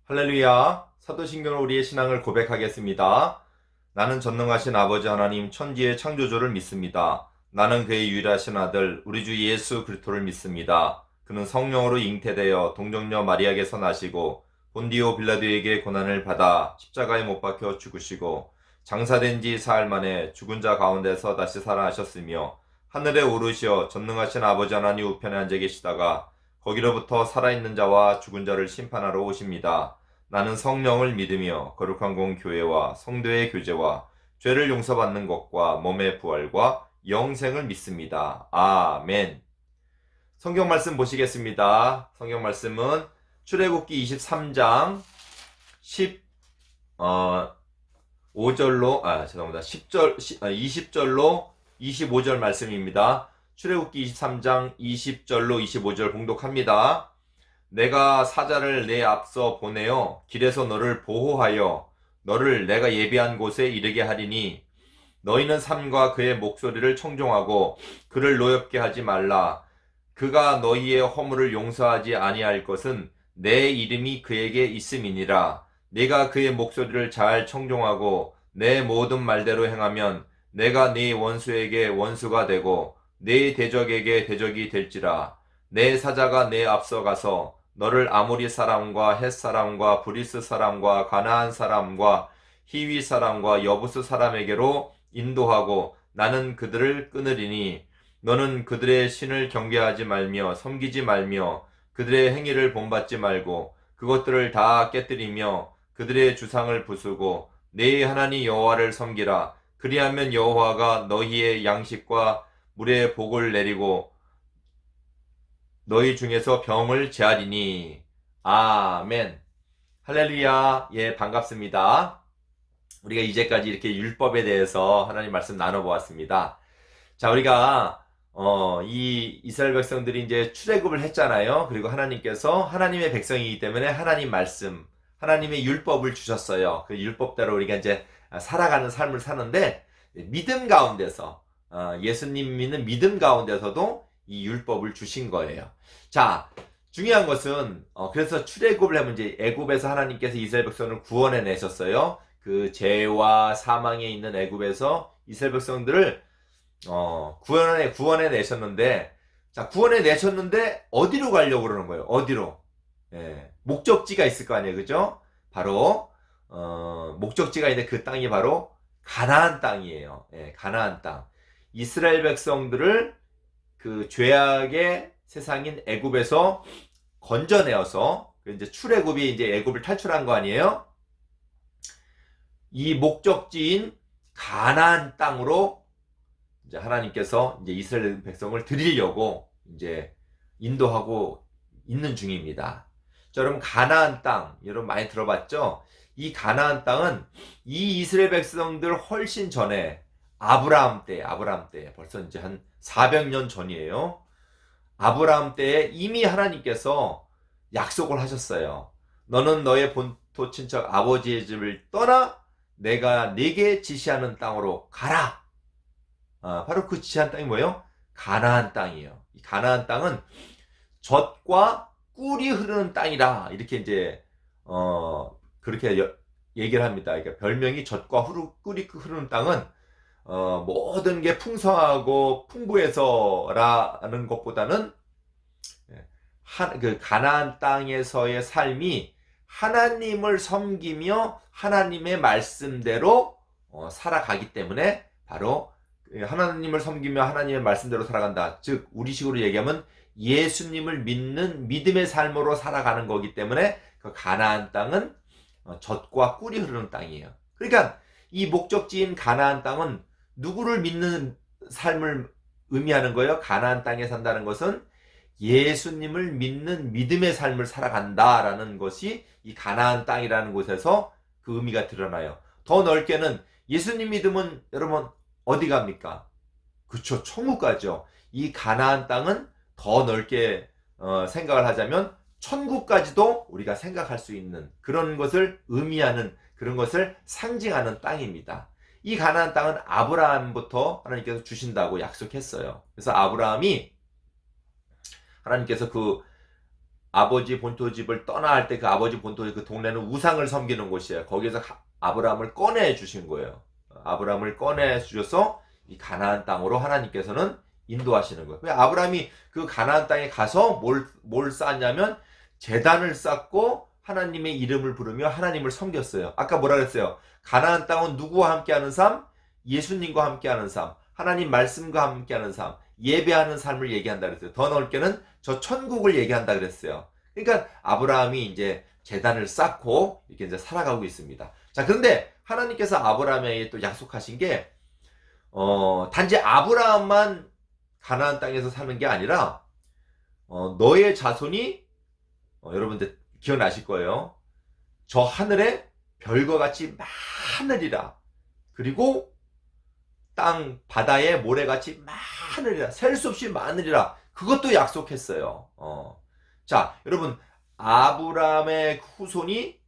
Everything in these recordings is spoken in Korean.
할렐루야. 사도신경으로 우리의 신앙을 고백하겠습니다. 나는 전능하신 아버지 하나님 천지의 창조주를 믿습니다. 나는 그의 유일하신 아들 우리 주 예수 그리스도를 믿습니다. 그는 성령으로 잉태되어 동정녀 마리아에게서 나시고 본디오 빌라도에게 고난을 받아 십자가에 못 박혀 죽으시고 장사된 지 사흘 만에 죽은 자 가운데서 다시 살아나셨으며 하늘에 오르시어 전능하신 아버지 하나님 우편에 앉아 계시다가 거기로부터 살아있는 자와 죽은 자를 심판하러 오십니다. 나는 성령을 믿으며 거룩한 공교회와 성도의 교제와 죄를 용서받는 것과 몸의 부활과 영생을 믿습니다. 아멘. 성경 말씀 보시겠습니다. 성경 말씀은 출애굽기 23장 20절로 25절 말씀입니다. 출애굽기 23장 20절로 25절 봉독합니다. 내가 사자를 내 앞서 보내어 길에서 너를 보호하여 너를 내가 예비한 곳에 이르게 하리니 너희는 삼과 그의 목소리를 청종하고 그를 노엽게 하지 말라. 그가 너희의 허물을 용서하지 아니할 것은 내 이름이 그에게 있음이니라. 네가 그의 목소리를 잘 청종하고 내 모든 말대로 행하면 내가 네 원수에게 원수가 되고 네 대적에게 대적이 될지라. 내 사자가 내 앞서 가서 너를 아모리 사람과 헷 사람과 브리스 사람과 가나안 사람과 히위 사람과 여부스 사람에게로 인도하고 나는 그들을 끊으리니 너는 그들의 신을 경배하지 말며 섬기지 말며 그들의 행위를 본받지 말고 그것들을 다 깨뜨리며 그들의 주상을 부수고 네 하나님 여호와를 섬기라. 그리하면 여호와가 너희의 양식과 물의 복을 내리고 너희 중에서 병을 제하리니. 아멘. 할렐루야. 예, 반갑습니다. 우리가 이제까지 이렇게 율법에 대해서 하나님 말씀 나눠보았습니다. 자, 우리가 이 이스라엘 백성들이 이제 출애굽을 했잖아요. 그리고 하나님께서 하나님의 백성이기 때문에 하나님 말씀, 하나님의 율법을 주셨어요. 그 율법대로 우리가 이제 살아가는 삶을 사는데 믿음 가운데서 예수님 믿는 믿음 가운데서도 이 율법을 주신 거예요. 자, 중요한 것은 그래서 출애굽을 하면 이제 애굽에서 하나님께서 이스라엘 백성을 구원해 내셨어요. 그 죄와 사망에 있는 애굽에서 이스라엘 백성들을 구원해 내셨는데, 자, 구원해 내셨는데 어디로 가려고 그러는 거예요? 어디로? 예, 목적지가 있을 거 아니에요, 그죠? 바로 목적지가 있는데 그 땅이 바로 가나안 땅이에요. 예, 가나안 땅. 이스라엘 백성들을 그 죄악의 세상인 애굽에서 건져내어서 이제 출애굽이 이제 애굽을 탈출한 거 아니에요? 이 목적지인 가나안 땅으로 이제 하나님께서 이제 이스라엘 백성을 드리려고 이제 인도하고 있는 중입니다. 자, 여러분 가나안 땅 여러분 많이 들어봤죠? 이 가나안 땅은 이 이스라엘 백성들 훨씬 전에 아브라함 때 벌써 이제 한 400년 전이에요. 아브라함 때에 이미 하나님께서 약속을 하셨어요. 너는 너의 본토 친척 아버지의 집을 떠나 내가 네게 지시하는 땅으로 가라. 바로 그 지시한 땅이 뭐예요? 가나안 땅이에요. 이 가나안 땅은 젖과 꿀이 흐르는 땅이라 이렇게 이제 그렇게 얘기를 합니다. 그러니까 별명이 젖과 꿀이 흐르는 땅은 모든 게 풍성하고 풍부해서라는 것보다는 그 가나안 땅에서의 삶이 하나님을 섬기며 하나님의 말씀대로 살아가기 때문에 바로 하나님을 섬기며 하나님의 말씀대로 살아간다. 즉 우리식으로 얘기하면 예수님을 믿는 믿음의 삶으로 살아가는 거기 때문에 그 가나안 땅은 젖과 꿀이 흐르는 땅이에요. 그러니까 이 목적지인 가나안 땅은 누구를 믿는 삶을 의미하는 거예요? 가나안 땅에 산다는 것은 예수님을 믿는 믿음의 삶을 살아간다라는 것이 이 가나안 땅이라는 곳에서 그 의미가 드러나요. 더 넓게는 예수님 믿으면 여러분 어디 갑니까? 그쵸, 천국 가죠. 이 가나안 땅은 더 넓게 생각을 하자면 천국까지도 우리가 생각할 수 있는 그런 것을 의미하는 그런 것을 상징하는 땅입니다. 이 가나안 땅은 아브라함부터 하나님께서 주신다고 약속했어요. 그래서 아브라함이 하나님께서 그 아버지 본토집을 떠나 할 때 그 아버지 본토집 그 동네는 우상을 섬기는 곳이에요. 거기에서 아브라함을 꺼내 주신 거예요. 아브라함을 꺼내 주셔서 이 가나안 땅으로 하나님께서는 인도하시는 거예요. 아브라함이 그 가나안 땅에 가서 뭘 쌓냐면 제단을 쌓고 하나님의 이름을 부르며 하나님을 섬겼어요. 아까 뭐라 그랬어요? 가나안 땅은 누구와 함께하는 삶? 예수님과 함께하는 삶, 하나님 말씀과 함께하는 삶, 예배하는 삶을 얘기한다 그랬어요. 더 넓게는 저 천국을 얘기한다 그랬어요. 그러니까 아브라함이 이제 제단을 쌓고 이렇게 이제 살아가고 있습니다. 자, 그런데 하나님께서 아브라함에게 또 약속하신 게 단지 아브라함만 가나안 땅에서 사는 게 아니라 너의 자손이 여러분들 기억나실 거예요. 저 하늘에 별과 같이 많으리라. 그리고 땅 바다에 모래같이 많으리라. 셀 수 없이 많으리라. 그것도 약속했어요. 자, 여러분 아브라함의 후손이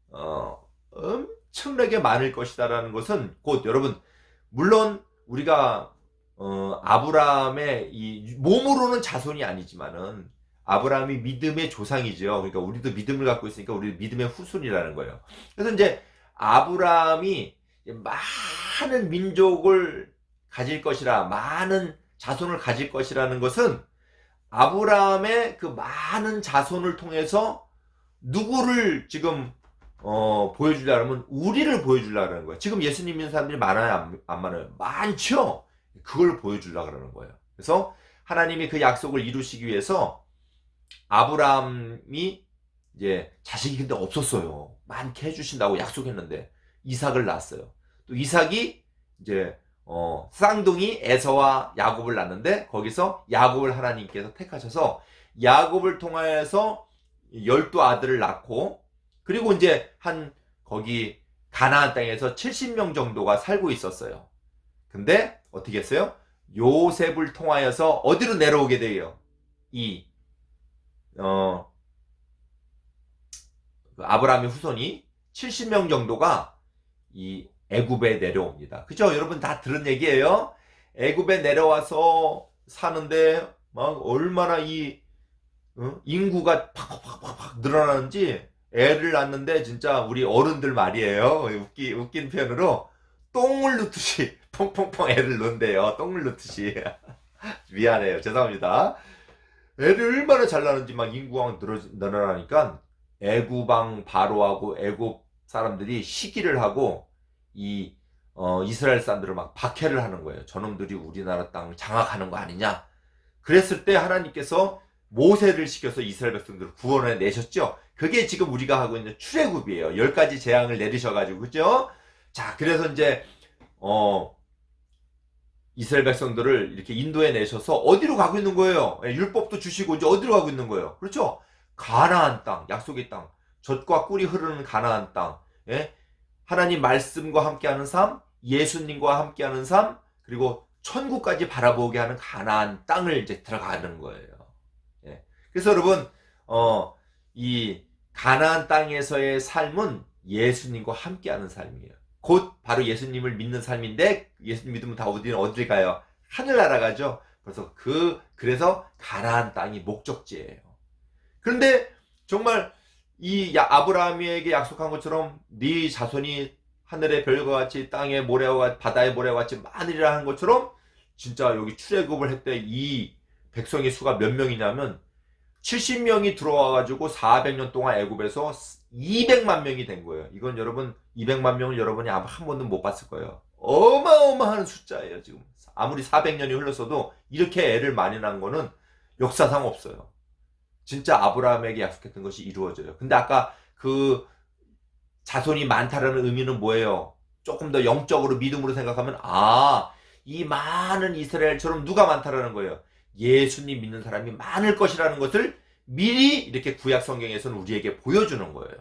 엄청나게 많을 것이다라는 것은 곧 여러분 물론 우리가 아브라함의 이 몸으로는 자손이 아니지만은 아브라함이 믿음의 조상이죠. 그러니까 우리도 믿음을 갖고 있으니까 우리 믿음의 후손이라는 거예요. 그래서 이제 아브라함이 많은 민족을 가질 것이라, 많은 자손을 가질 것이라는 것은 아브라함의 그 많은 자손을 통해서 누구를 지금 보여주려면 우리를 보여주려는 거예요. 지금 예수님 믿는 사람들이 많아요, 안 많아요? 많죠. 그걸 보여주려고 그러는 거예요. 그래서 하나님이 그 약속을 이루시기 위해서 아브라함이 이제 자식이 근데 없었어요. 많게 해주신다고 약속했는데 이삭을 낳았어요. 또 이삭이 이제 쌍둥이 에서와 야곱을 낳는데 거기서 야곱을 하나님께서 택하셔서 야곱을 통하여서 12아들을 낳고 그리고 이제 거기 가나안 땅에서 70명 정도가 살고 있었어요. 근데 어떻게 했어요? 요셉을 통하여서 어디로 내려오게 돼요? 그 아브라함의 후손이 70명 정도가 이 애굽에 내려옵니다. 그죠? 여러분 다 들은 얘기예요. 애굽에 내려와서 사는데 막 얼마나 인구가 팍팍팍팍 늘어나는지 애를 낳는데 진짜 우리 어른들 말이에요. 웃긴 표현으로 똥을 넣듯이 퐁퐁퐁 애를 넣는데요. 똥을 넣듯이. 미안해요. 죄송합니다. 애를 얼마나 잘 낳는지 막 인구가 늘어나니까 애굽왕 바로하고 애굽 사람들이 시기를 하고 이스라엘 사람들을 막 박해를 하는 거예요. 저놈들이 우리나라 땅을 장악하는 거 아니냐. 그랬을 때 하나님께서 모세를 시켜서 이스라엘 백성들을 구원해 내셨죠. 그게 지금 우리가 하고 있는 출애굽이에요. 10가지 재앙을 내리셔가지고 그죠? 자, 그래서 이제 이스라엘 백성들을 이렇게 인도해 내셔서 어디로 가고 있는 거예요? 율법도 주시고 이제 어디로 가고 있는 거예요? 그렇죠? 가나안 땅, 약속의 땅, 젖과 꿀이 흐르는 가나안 땅, 예? 하나님 말씀과 함께하는 삶, 예수님과 함께하는 삶, 그리고 천국까지 바라보게 하는 가나안 땅을 이제 들어가는 거예요. 예. 그래서 여러분, 이 가나안 땅에서의 삶은 예수님과 함께하는 삶이에요. 곧 바로 예수님을 믿는 삶인데 예수님 믿으면 다 어딜 가요? 하늘나라 가죠. 그래서 가나안 땅이 목적지예요. 그런데 정말 이 아브라함에게 약속한 것처럼 네 자손이 하늘의 별과 같이 땅의 모래와 같이 바다의 모래와 같이 많으리라 한 것처럼 진짜 여기 출애굽을 했대. 이 백성의 수가 몇 명이냐면 70명이 들어와가지고 400년 동안 애굽에서 200만 명이 된 거예요. 이건 여러분 200만 명을 여러분이 아마 한 번도 못 봤을 거예요. 어마어마한 숫자예요. 지금 아무리 400년이 흘렀어도 이렇게 애를 많이 낳은 거는 역사상 없어요. 진짜 아브라함에게 약속했던 것이 이루어져요. 근데 아까 그 자손이 많다라는 의미는 뭐예요? 조금 더 영적으로 믿음으로 생각하면 이 많은 이스라엘처럼 누가 많다라는 거예요? 예수님 믿는 사람이 많을 것이라는 것을 미리 이렇게 구약 성경에서는 우리에게 보여주는 거예요.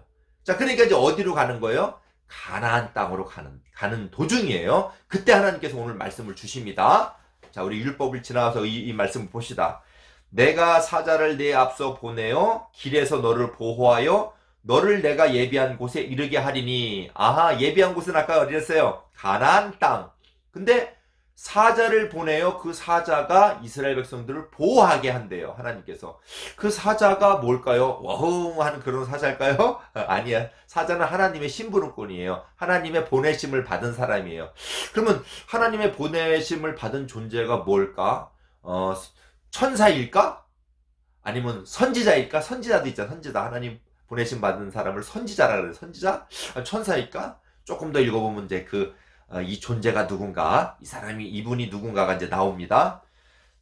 자, 그러니까 이제 어디로 가는 거예요? 가나안 땅으로 가는 도중이에요. 그때 하나님께서 오늘 말씀을 주십니다. 자, 우리 율법을 지나가서 이 말씀을 봅시다. 내가 사자를 내 앞서 보내어 길에서 너를 보호하여 너를 내가 예비한 곳에 이르게 하리니. 예비한 곳은 아까 어디였어요? 가나안 땅. 근데 사자를 보내요. 그 사자가 이스라엘 백성들을 보호하게 한대요. 하나님께서. 그 사자가 뭘까요? 와우 하는 그런 사자일까요? 아니야. 사자는 하나님의 심부름꾼이에요. 하나님의 보내심을 받은 사람이에요. 그러면 하나님의 보내심을 받은 존재가 뭘까? 천사일까? 아니면 선지자일까? 선지자도 있잖아. 선지자. 하나님 보내심 받은 사람을 선지자라 그래요. 선지자? 천사일까? 조금 더 읽어보면 이제 이 존재가 누군가, 이 사람이, 이분이 누군가가 이제 나옵니다.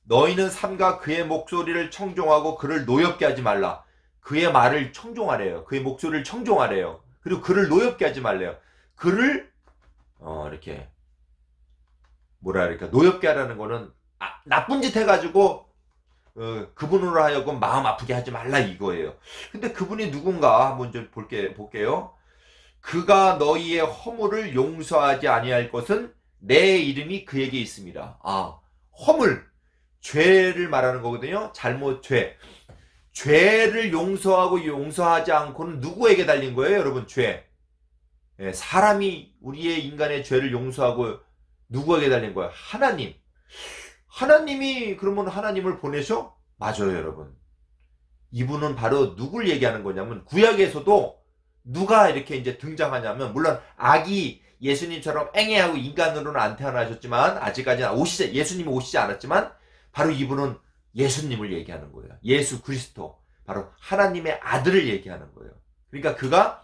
너희는 삼가 그의 목소리를 청종하고 그를 노엽게 하지 말라. 그의 말을 청종하래요. 그의 목소리를 청종하래요. 그리고 그를 노엽게 하지 말래요. 그를, 이렇게, 노엽게 하라는 거는, 나쁜 짓 해가지고, 그분으로 하여금 마음 아프게 하지 말라 이거예요. 근데 그분이 누군가 한번 좀 볼게요. 그가 너희의 허물을 용서하지 아니할 것은 내 이름이 그에게 있습니다. 허물, 죄를 말하는 거거든요. 죄를 용서하고 용서하지 않고는 누구에게 달린 거예요, 여러분? 죄. 사람이 우리의 인간의 죄를 용서하고 누구에게 달린 거예요? 하나님. 하나님이 그러면 하나님을 보내셔? 맞아요, 여러분. 이분은 바로 누굴 얘기하는 거냐면 구약에서도 누가 이렇게 이제 등장하냐면, 물론 아기 예수님처럼 앵애하고 인간으로는 안 태어나셨지만, 아직까지는 예수님이 오시지 않았지만, 바로 이분은 예수님을 얘기하는 거예요. 예수 그리스도. 바로 하나님의 아들을 얘기하는 거예요. 그러니까 그가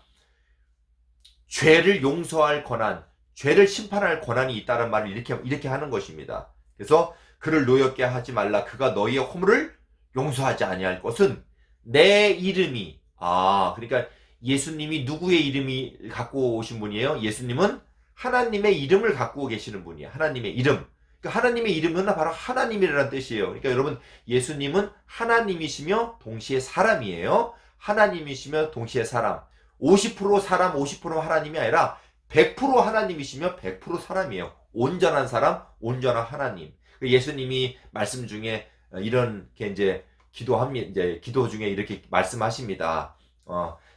죄를 용서할 권한, 죄를 심판할 권한이 있다는 말을 이렇게 하는 것입니다. 그래서 그를 노엽게 하지 말라. 그가 너희의 허물을 용서하지 아니할 것은 내 이름이, 그러니까 예수님이 누구의 이름이 갖고 오신 분이에요? 예수님은 하나님의 이름을 갖고 계시는 분이에요. 하나님의 이름. 그러니까 하나님의 이름은 바로 하나님이라는 뜻이에요. 그러니까 여러분, 예수님은 하나님이시며 동시에 사람이에요. 하나님이시며 동시에 사람. 50% 사람, 50% 하나님이 아니라 100% 하나님이시며 100% 사람이에요. 온전한 사람, 온전한 하나님. 예수님이 말씀 중에 이렇게 이제 기도 중에 이렇게 말씀하십니다.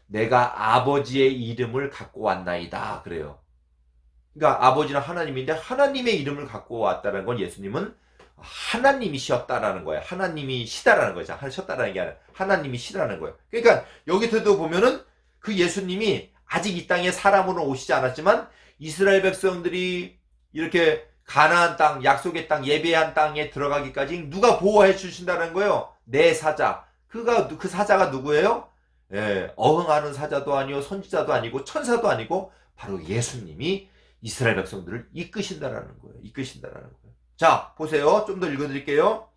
내가 아버지의 이름을 갖고 왔나이다. 그래요. 그러니까 아버지는 하나님인데 하나님의 이름을 갖고 왔다는 건 예수님은 하나님이셨다라는 거예요. 하나님이시다라는 거죠. 하셨다라는 게 아니라 하나님이시라는 거예요. 그러니까 여기서도 보면은 그 예수님이 아직 이 땅에 사람으로 오시지 않았지만 이스라엘 백성들이 이렇게 가나안 땅, 약속의 땅, 예배한 땅에 들어가기까지 누가 보호해 주신다는 거예요. 내 사자. 그 사자가 누구예요? 어흥하는 사자도 아니고 선지자도 아니고 천사도 아니고 바로 예수님이 이스라엘 백성들을 이끄신다라는 거예요. 자, 보세요. 좀 더 읽어드릴게요.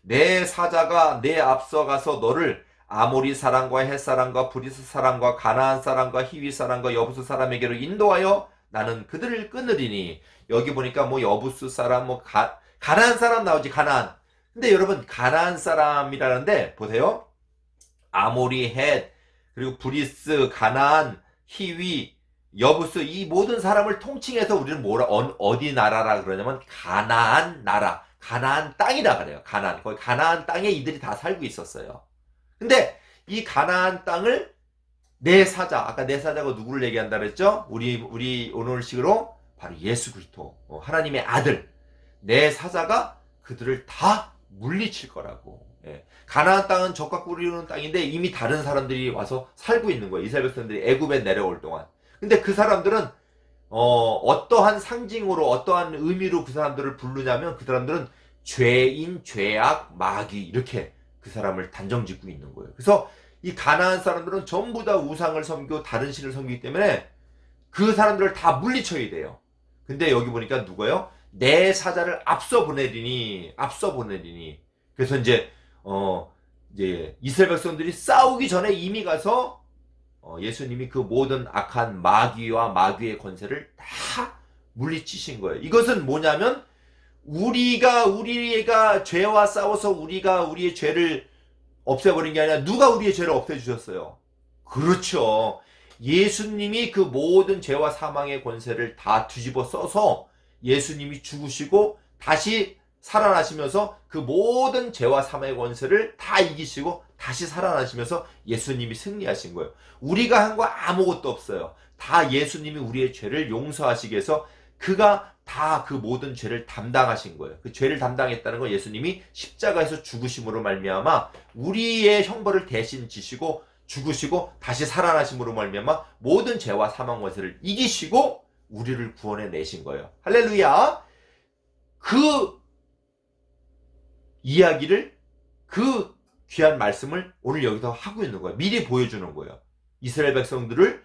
내 사자가 내 앞서 가서 너를 아모리 사람과 헷 사람과 브리스 사람과 가나안 사람과 히위 사람과 여부스 사람에게로 인도하여 나는 그들을 끊으리니. 여기 보니까 여부스 사람, 가나안 사람 나오지, 가나안. 근데 여러분, 가나안 사람이라는데 보세요. 아모리, 헷, 그리고 브리스, 가나안, 히위, 여부스, 이 모든 사람을 통칭해서 우리는 어디 나라라 그러냐면 가나안 나라, 가나안 땅이라 그래요. 거기 가나안 땅에 이들이 다 살고 있었어요. 근데 이 가나안 땅을 내 사자, 아까 내 사자가 누구를 얘기한다 그랬죠? 우리 오늘식으로 바로 예수 그리스도, 하나님의 아들, 내 사자가 그들을 다 물리칠 거라고. 가나안 땅은 적과 꿀이 흐르는 땅인데 이미 다른 사람들이 와서 살고 있는 거예요. 이스라엘 백성들이 애굽에 내려올 동안. 근데 그 사람들은 어떠한 상징으로, 어떠한 의미로 그 사람들을 부르냐면 그 사람들은 죄인, 죄악, 마귀 이렇게 그 사람을 단정 짓고 있는 거예요. 그래서 이 가나안 사람들은 전부 다 우상을 섬기고 다른 신을 섬기기 때문에 그 사람들을 다 물리쳐야 돼요. 근데 여기 보니까 누가요? 내 사자를 앞서 보내리니. 그래서 이제 이스라엘 백성들이 싸우기 전에 이미 가서 예수님이 그 모든 악한 마귀와 마귀의 권세를 다 물리치신 거예요. 이것은 뭐냐면 우리가 죄와 싸워서 우리가 우리의 죄를 없애버린 게 아니라 누가 우리의 죄를 없애주셨어요? 그렇죠. 예수님이 그 모든 죄와 사망의 권세를 다 뒤집어 써서 예수님이 죽으시고 다시 살아나시면서 그 모든 죄와 사망의 권세를 다 이기시고 다시 살아나시면서 예수님이 승리하신 거예요. 우리가 한 거 아무것도 없어요. 다 예수님이 우리의 죄를 용서하시기 위해서 그가 다 그 모든 죄를 담당하신 거예요. 그 죄를 담당했다는 건 예수님이 십자가에서 죽으심으로 말미암아 우리의 형벌을 대신 지시고 죽으시고 다시 살아나심으로 말미암아 모든 죄와 사망 권세를 이기시고 우리를 구원해 내신 거예요. 할렐루야. 그 이야기를, 그 귀한 말씀을 오늘 여기서 하고 있는 거예요. 미리 보여주는 거예요. 이스라엘 백성들을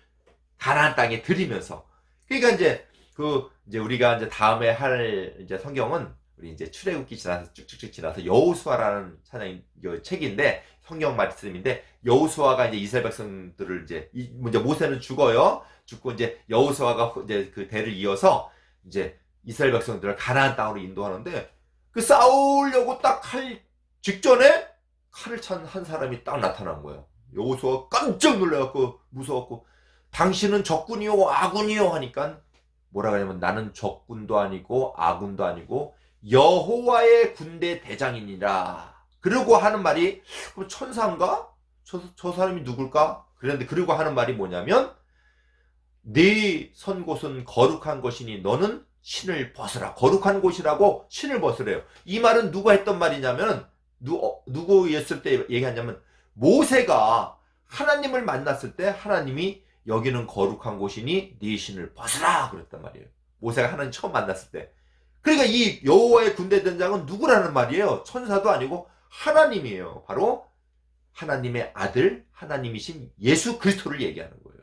가나안 땅에 들이면서. 그러니까 이제 우리가 이제 다음에 할 이제 성경은 우리 이제 출애굽기 지나서 쭉쭉쭉 지나서 여호수아라는 책인데, 성경 말씀인데, 여호수아가 이제 이스라엘 백성들을 이제 모세는 죽어요. 죽고 이제 여호수아가 이제 그 대를 이어서 이제 이스라엘 백성들을 가나안 땅으로 인도하는데, 그 싸우려고 딱 할 직전에 칼을 찬 한 사람이 딱 나타난 거예요. 여호수아가 깜짝 놀라갖고 무서웠고, 당신은 적군이요 아군이요 하니까 뭐라고 하냐면, 나는 적군도 아니고 아군도 아니고 여호와의 군대 대장이니라. 그러고 하는 말이, 천사인가? 저 사람이 누굴까? 그런데 그러고 하는 말이 뭐냐면, 네 선 곳은 거룩한 것이니 너는 신을 벗으라. 거룩한 곳이라고 신을 벗으래요. 이 말은 누가 했던 말이냐면, 누구 했을 때 얘기하냐면, 모세가 하나님을 만났을 때 하나님이 여기는 거룩한 곳이니 네 신을 벗으라 그랬단 말이에요. 모세가 하나님 처음 만났을 때. 그러니까 이 여호와의 군대 대장은 누구라는 말이에요? 천사도 아니고 하나님이에요. 바로 하나님의 아들, 하나님이신 예수 그리스도를 얘기하는 거예요.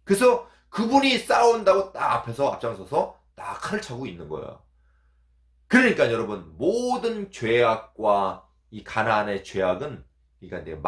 그래서 그분이 싸운다고 딱 앞에서 앞장서서 딱 칼을 차고 있는 거예요. 그러니까 여러분, 모든 죄악과 이 가나안의 죄악은, 그러니까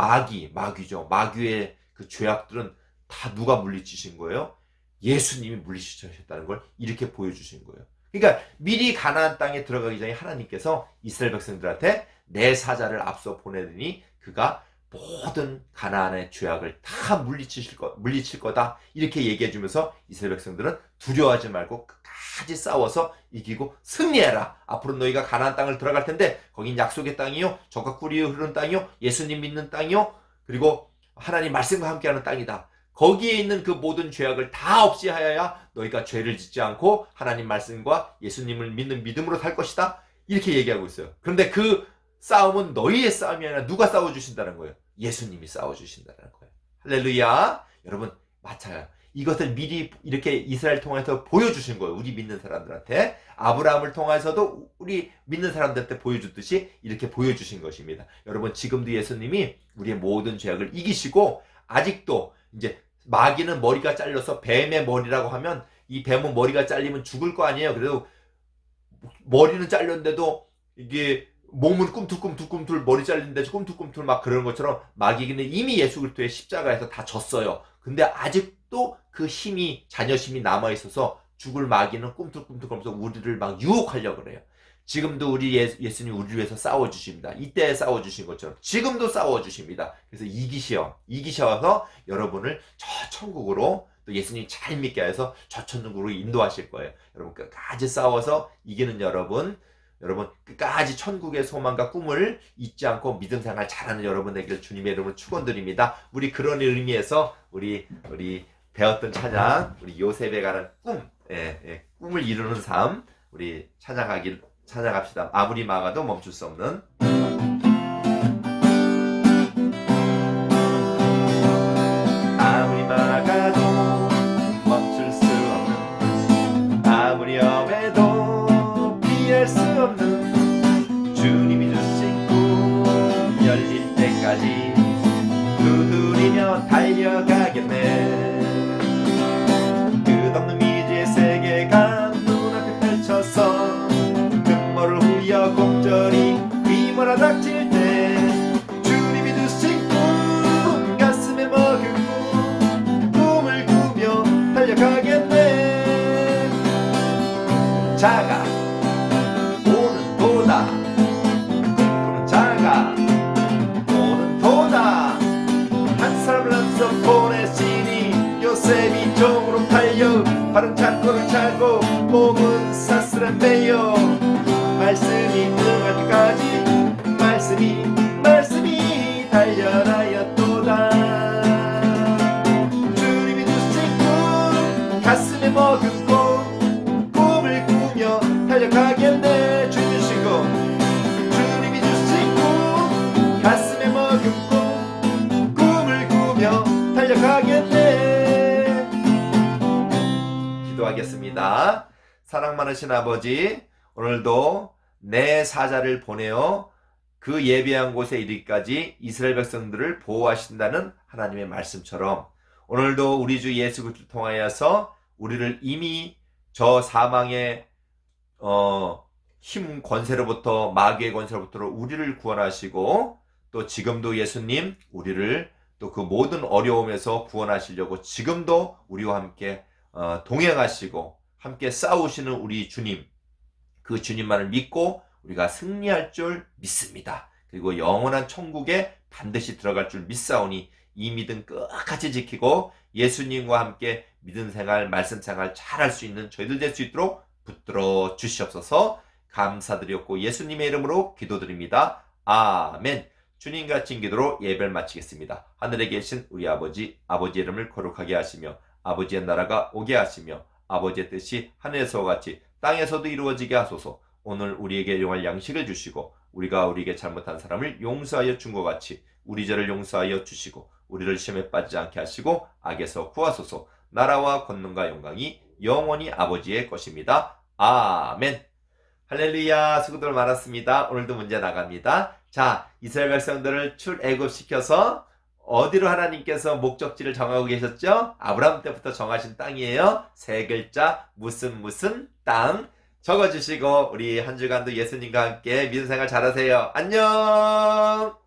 마귀죠. 마귀의 그 죄악들은 다 누가 물리치신 거예요? 예수님이 물리치셨다는 걸 이렇게 보여주신 거예요. 그러니까 미리 가나안 땅에 들어가기 전에 하나님께서 이스라엘 백성들한테 내 사자를 앞서 보내더니 그가 모든 가나안의 죄악을 다 물리칠 거다 이렇게 얘기해 주면서 이스라엘 백성들은 두려워하지 말고 끝까지 싸워서 이기고 승리해라. 앞으로 너희가 가나안 땅을 들어갈 텐데 거긴 약속의 땅이요, 젖과 꿀이 흐르는 땅이요, 예수님 믿는 땅이요, 그리고 하나님 말씀과 함께하는 땅이다. 거기에 있는 그 모든 죄악을 다 없이하여야 너희가 죄를 짓지 않고 하나님 말씀과 예수님을 믿는 믿음으로 살 것이다. 이렇게 얘기하고 있어요. 그런데 그 싸움은 너희의 싸움이 아니라 누가 싸워주신다는 거예요? 예수님이 싸워주신다는 거예요. 할렐루야. 여러분, 맞아요. 이것을 미리 이렇게 이스라엘 통해서 보여주신 거예요. 우리 믿는 사람들한테. 아브라함을 통해서도 우리 믿는 사람들한테 보여줬듯이 이렇게 보여주신 것입니다. 여러분, 지금도 예수님이 우리의 모든 죄악을 이기시고, 아직도 이제 마귀는 머리가 잘려서 뱀의 머리라고 하면, 이 뱀은 머리가 잘리면 죽을 거 아니에요. 그래도 머리는 잘렸는데도 이게 몸은 꿈틀꿈틀 머리 잘린데 꿈틀꿈틀 막 그러는 것처럼 마귀는 이미 예수 그리스도의 십자가에서 다 졌어요. 근데 아직도 그 힘이, 자녀심이 남아있어서 죽을 마귀는 꿈틀꿈틀 거면서 우리를 막 유혹하려고 그래요. 지금도 우리 예수님 우리를 위해서 싸워주십니다. 이때 싸워주신 것처럼 지금도 싸워주십니다. 그래서 이기셔서 여러분을 저 천국으로, 또 예수님 잘 믿게 해서 저 천국으로 인도하실 거예요. 여러분 끝까지 싸워서 이기는 여러분 끝까지 천국의 소망과 꿈을 잊지 않고 믿음 생활 잘하는 여러분 되기를 주님의 이름으로 축원드립니다. 우리 그런 의미에서 우리 배웠던 찬양, 우리 요셉에 관한 꿈을 이루는 삶, 우리 찬양합시다. 아무리 막아도 멈출 수 없는. 아무리 막아도 멈출 수 없는, 아무리 엄해도 피할 수 없는 주님이 주신 꿈 열릴 때까지 두드리며 달려가겠네. 끝없는 미지의 세계가 눈앞에 펼쳐서 금모를 후려 곱절이 휘몰아 닥칠 때 주님이 주신 꿈, 가슴에 먹은 꿈을 꾸며 달려가겠네. 자가 오는 도다, 꿈꾸는 자가 오는 도다. 한 사람을 앞서 보내시니 요셉이 종으로 팔려 바른 창고를 차고 몸은 사슬에 매여 말씀이 능할 때까지 말씀이 달려나였도다. 주님이 주신 꿈, 가슴에 먹은 꿈을 기도하겠습니다. 사랑 많으신 아버지, 오늘도 내 사자를 보내어 그 예배한 곳에 이르기까지 이스라엘 백성들을 보호하신다는 하나님의 말씀처럼 오늘도 우리 주 예수 그리스도를 통하여서 우리를 이미 저 사망의 힘 권세로부터, 마귀의 권세로부터 우리를 구원하시고, 또 지금도 예수님 우리를 또 그 모든 어려움에서 구원하시려고 지금도 우리와 함께 동행하시고 함께 싸우시는 우리 주님, 그 주님만을 믿고 우리가 승리할 줄 믿습니다. 그리고 영원한 천국에 반드시 들어갈 줄 믿사오니 이 믿음 끝까지 지키고 예수님과 함께 믿음 생활, 말씀 생활 잘할 수 있는 저희들 될 수 있도록 붙들어 주시옵소서. 감사드렸고 예수님의 이름으로 기도드립니다. 아멘. 주님 갇힌 기도로 예배를 마치겠습니다. 하늘에 계신 우리 아버지, 아버지의 이름을 거룩하게 하시며 아버지의 나라가 오게 하시며 아버지의 뜻이 하늘에서와 같이 땅에서도 이루어지게 하소서. 오늘 우리에게 용할 양식을 주시고 우리가 우리에게 잘못한 사람을 용서하여 준 것 같이 우리 죄를 용서하여 주시고 우리를 시험에 빠지지 않게 하시고 악에서 구하소서. 나라와 권능과 영광이 영원히 아버지의 것입니다. 아멘. 할렐루야. 수고들 많았습니다. 오늘도 문제 나갑니다. 자, 이스라엘 백성들을 출애굽시켜서 어디로 하나님께서 목적지를 정하고 계셨죠? 아브라함 때부터 정하신 땅이에요. 세 글자 무슨 땅 적어주시고 우리 한 주간도 예수님과 함께 믿음 생활 잘하세요. 안녕.